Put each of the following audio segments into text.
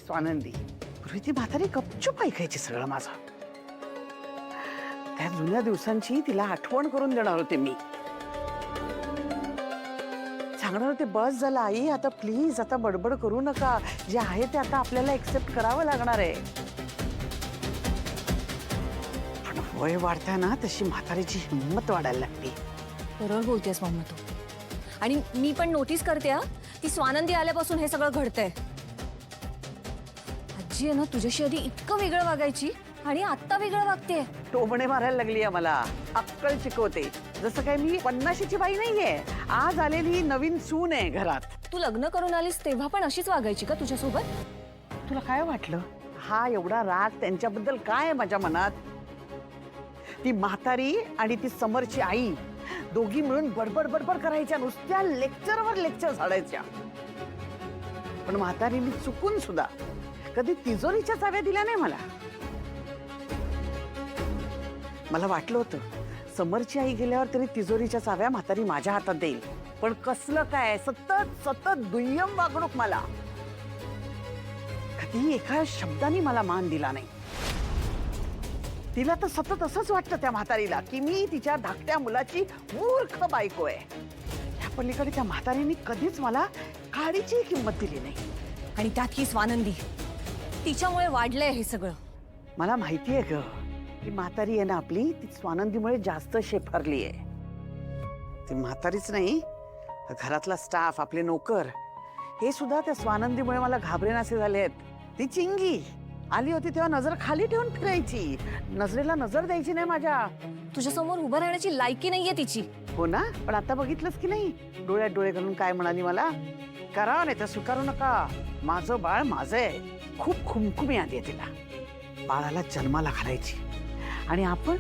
स्वानंदी. पूर्वी ती म्हातारी गपचूप ऐकायची सगळं माझं. त्या जुन्या दिवसांची तिला आठवण करून देणार होते मी. सांगणार होते बस झालं आई, आता प्लीज आता बडबड करू नका, जे आहे ते आता आपल्याला एक्सेप्ट करावं लागणार आहे. पण वय वाढताय ना तशी म्हातारीची हिंमत वाढायला लागते. बरोबर बोलतेस मम्मा तू. आणि मी पण नोटीस करते हा, ती स्वानंदी आल्यापासून हे सगळं घडतंय. आजी आहे ना तुझ्याशी आधी इतकं वेगळं वागायची आणि आता वेगळं वागते. टोमणे मारायला लागली आहे मला, अक्कल शिकवते. जसं काय मी 50ची बाई नाहीये, आज आलेली नवीन सून आहे घरात. तू लग्न करून आलीस तेव्हा पण अशीच वागायची का तुझ्यासोबत? तुला काय वाटलं हा एवढा राग त्यांच्याबद्दल काय आहे माझ्या मनात? ती म्हातारी आणि ती समरची आई दोघी मिळून बडबड बडबड करायच्या, नुसत्या लेक्चरवर लेक्चर झाडायच्या. पण म्हातारीने चुकून सुद्धा कधी तिजोरीच्या चाव्या दिल्या नाही मला. मला वाटलं होतं समरची आई गेल्यावर तरी तिजोरीच्या चाव्या म्हातारी माझ्या हातात देईल, पण कसलं काय सतत सतत दुय्यम वागणूक. मला कधी एका शब्दाने मला मान दिला नाही. तिला तर सतत असंच वाटतं त्या म्हातारीला की मी तिच्या धाकट्या मुलाची मूर्ख बायको आहे. त्या पलीकडे त्या म्हातारीने कधीच मला काडीची किंमत दिली नाही. आणि त्यात ही स्वानंदी, तिच्यामुळे वाढलंय हे सगळं. मला माहिती आहे ग, ती म्हातारी आहे ना आपली, ती स्वानंदीमुळे जास्त शेफारली आहे. ती म्हातारीच नाही, घरातला स्टाफ, आपले नोकर, हे सुद्धा त्या स्वानंदीमुळे मला घाबरेनासे झाले आहेत. ती चिंगी आली होती तेव्हा नजर खाली ठेवून फिरायची, नजरेला नजर द्यायची नाही माझ्या. तुझ्यासमोर उभं राहण्याची लायकी नाहीये तिची. हो ना, पण आता बघितलंस की नाही, डोळ्यात डोळे घालून काय म्हणाली मला? करा नाही तर स्वीकारू नका, माझं बाळ माझं आहे. खूप खुमखुमी आली आहे तिला. बाळाला जन्माला घालायची आणि आपण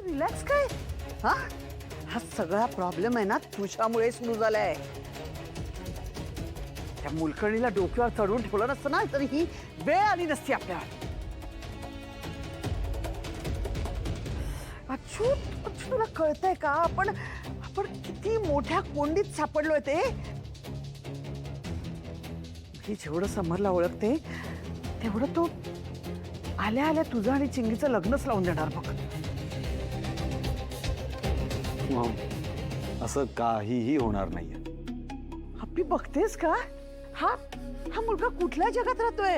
रिलॅक्स काय? हा सगळा प्रॉब्लेम आहे ना तुझ्यामुळे सुरू झालाय. त्या मुलकणीला डोक्यावर चढवून ठेवलं नसतं ना तरी ही वेळ आली नसती आपल्यावर. अच्युत, तुला कळतंय का आपण किती मोठ्या कोंडीत सापडलोय ते? ही जेवढं समरला ओळखते तेवढं तो आल्या आल्या तुझं आणि चिंगीचं लग्नच लावून देणार बघ. असं काहीही होणार नाहीये. अप्पी बघतेस का, हा मुलगा कुठल्या जगात राहतोय?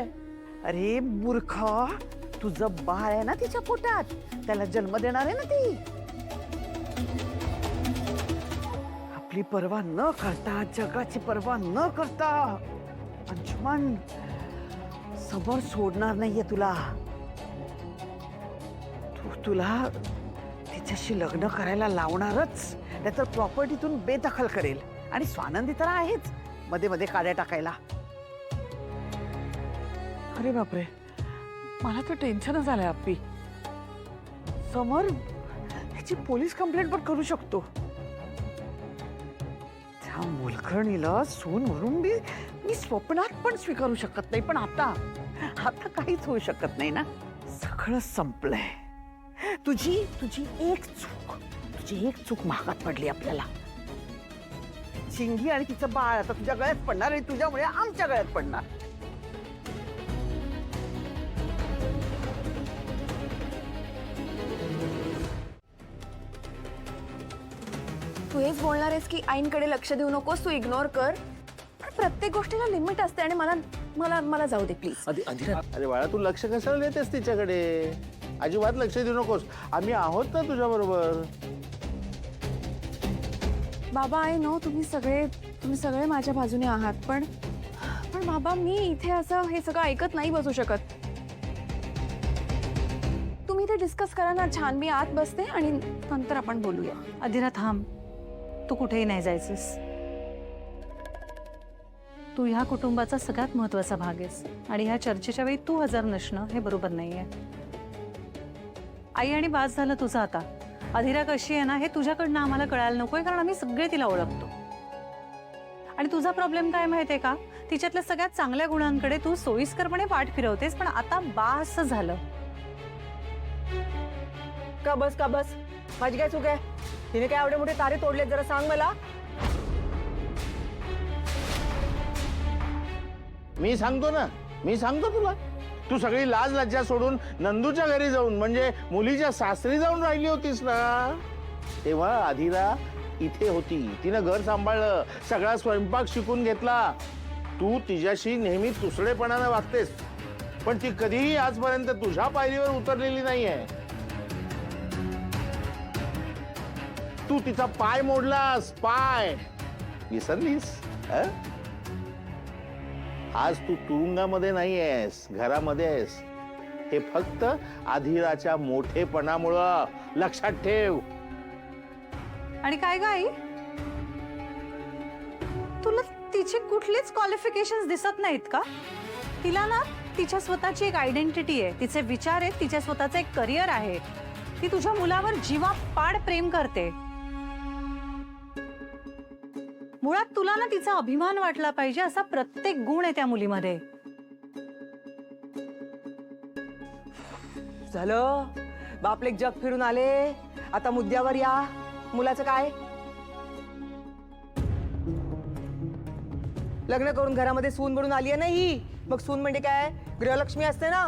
अरे मूर्खा, तुझं बाळ आहे ना तिच्या पोटात, त्याला जन्म देणार आहे ना ती. आपली पर्वा न करता, जगाची पर्वा न करता अंशुमन समोर सोडणार नाहीये तुला. तुला तिच्याशी लग्न करायला लावणारच, नाहीतर प्रॉपर्टीतून बेदखल करेल. आणि स्वानंदी तर आहेच मध्ये मध्ये काड्या टाकायला. अरे बापरे, मला तर टेन्शनच आलंय अप्पी. समर ह्याची पोलीस कंप्लेंट पण करू शकतो. त्या मुलकर्णीला सून म्हणून मी स्वप्नात पण स्वीकारू शकत नाही. पण आता काहीच होऊ शकत नाही ना, सगळं संपलंय. तुझी एक चूक महागात पडली आपल्याला. चिंगी आणि तिचं बाळ आता तुझ्या गळ्यात पडणार आणि तुझ्यामुळे आमच्या गळ्यात पडणार. तू हेच बोलणार आहेस की आईंकडे लक्ष देऊ नकोस, तू इग्नोर कर. पण प्रत्येक गोष्टीला लिमिट असते आणि मला जाऊ दे प्लीज. अरे बाळा, तू लक्ष कशाला देतेस तिच्याकडे? अजिबात लक्ष देऊ नकोस, आम्ही आहोत ना तुझ्या बरोबर. बाबा आहे नो, तुम्ही सगळे माझ्या बाजूने आहात, पण बाबा मी इथे असं हे सगळं ऐकत नाही बसू शकत. तुम्ही इथे डिस्कस करा ना छान, मी आत बसते आणि नंतर आपण बोलूया. अधिरा थांब, तू कुठेही नाही जायचंस. तू ह्या कुटुंबाचा सगळ्यात महत्वाचा भाग आहेस आणि ह्या चर्चेच्या वेळी तू हजर नसणं हे बरोबर नाहीये. आई आणि बास झालं तुझं आता. अधिरा कशी आहे ना हे तुझ्याकडनं आम्हाला कळायला नकोय, कारण आम्ही सगळे तिला ओळखतो. आणि तुझा प्रॉब्लेम काय माहितीये का, तिच्यातल्या सगळ्यात चांगल्या गुणांकडे तू सोयीस्करपणे पाठ फिरवतेस, पण आता बास झालं. का बस माझी काय चूक आहे? तिने काय एवढे मोठे तारे तोडले जरा सांग मला. मी सांगतो तुला. तू सगळी लाज लज्जा सोडून नंदूच्या घरी जाऊन म्हणजे मुलीच्या सासरी जाऊन राहिली होतीस ना, तेव्हा आधीरा इथे होती. तिनं घर सांभाळलं, सगळा स्वयंपाक शिकून घेतला. तू तिच्याशी नेहमी तुसडेपणानं वागतेस, पण ती कधीही आजपर्यंत तुझ्या पायरीवर उतरलेली नाहीये. तू तिचा पाय मोडलास, पाय विसरलीस. आज तू तुरुंगामध्ये नाहीयेस, घरामध्ये आहेस. हे फक्त आधीराच्या मोठेपणामुळं, लक्षात ठेव. आणि काय ग आई, तुला तिचे कुठलेच क्वालिफिकेशन्स दिसत नाहीत का? तिला ना तिच्या स्वतःची एक आयडेंटिटी आहे, तिचे विचार आहेत, तिच्या स्वतःचं एक करिअर आहे. ती तुझ्या मुलावर जीवापाड प्रेम करते. मुळात तुला ना तिचा अभिमान वाटला पाहिजे असा प्रत्येक गुण आहे त्या मुलीमध्ये. झालं बापले जग फिरून आले, आता मुद्द्यावर या. मुलाचं काय? लग्न करून घरामध्ये सून म्हणून आली आहे ना ही. मग सून म्हणजे काय? गृहलक्ष्मी असते ना.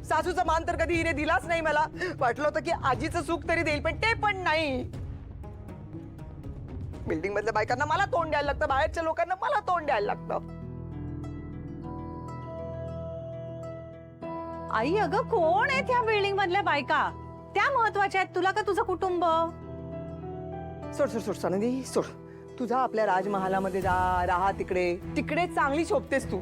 सासूचा मान तर कधी हिने दिलाच नाही. मला वाटलं होतं की आजीचं सुख तरी देईल, पण ते पण नाही. बिल्डिंग मधल्या बायकांना मला तोंड द्यायला लागतं, बाहेरच्या लोकांना मला तोंड द्यायला लागतं. आई अगं, कोण आहे त्या बिल्डिंग मधल्या बायका? त्या महत्वाच्या आहेत तुला का तुझं कुटुंब? सोड सोड सोड सनदी सोड. तुझा आपल्या राजमहालामध्ये जा, राहा तिकडे. तिकडे चांगली शोभतेस तू.